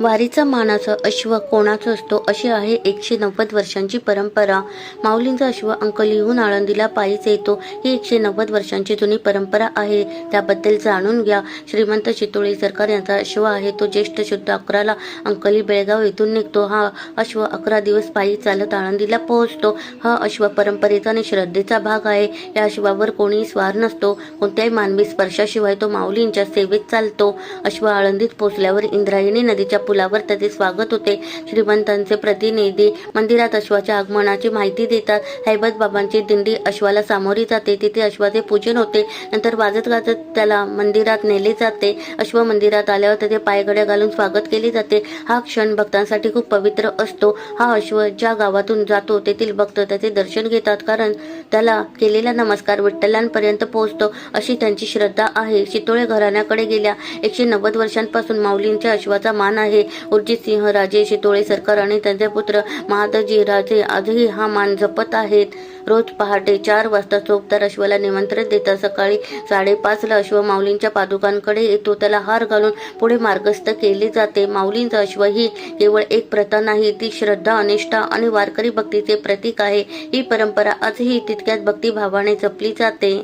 वारीचा मानाचा अश्व कोणाचा असतो अशी आहे 190 वर्षांची परंपरा। माऊलींचा अश्व अंकलीहून आळंदीला पायीच येतो। ही 190 वर्षांची जुनी परंपरा आहे, त्याबद्दल जाणून घ्या। श्रीमंत चितोळी सरकार यांचा अश्व आहे। तो ज्येष्ठ शुद्ध 11ला अंकली बेळगाव येथून निघतो। हा अश्व 11 दिवस पायी चालत आळंदीला पोहोचतो। हा अश्व परंपरेचा आणि श्रद्धेचा भाग आहे। या अश्वावर कोणीही स्वार नसतो। कोणत्याही मानवी स्पर्शाशिवाय तो माऊलींच्या सेवेत चालतो। अश्व आळंदीत पोहोचल्यावर इंद्रायणी नदीच्या पुलावर त्याचे स्वागत होते। श्रीमंतांचे प्रतिनिधी मंदिरात अश्वाच्या आगमनाची माहिती देतात। हैबत बाबांची दिंडी अश्वाला सामोरी जाते। तिथे अश्वाचे पूजन होते। नंतर वाजत गाजत त्याला मंदिरात नेले जाते। अश्व मंदिरात आल्यावर त्याचे पायघड्या घालून स्वागत केले जाते। हा क्षण भक्तांसाठी खूप पवित्र असतो। हा अश्व ज्या गावातून जातो तेथील भक्त त्याचे दर्शन घेतात, कारण त्याला केलेला नमस्कार विठ्ठलांपर्यंत पोहोचतो, अशी त्यांची श्रद्धा आहे। चितोळे घराण्याकडे गेल्या 190 वर्षांपासून माऊलींच्या अश्वाचा मान आहे। उर्जितसिंह राजे चितोळे सरकार आणि त्यांचे पुत्र महादजी राजे आजही हा मान जपत आहेत। रोज पहाटे 4 वाजता चोपदार अश्वाला निमंत्रण देतात। सकाळी 5:30ला अश्व माऊलींच्या पादुकांकडे येतो। त्याला हार घालून पुढे मार्गस्थ केले जाते। माऊलींचा अश्व ही केवळ एक प्रथा नाही, ती श्रद्धा, निष्ठा आणि वारकरी भक्तीचे प्रतीक आहे। ही परंपरा आजही तितक्याच भक्तिभावाने जपली जाते।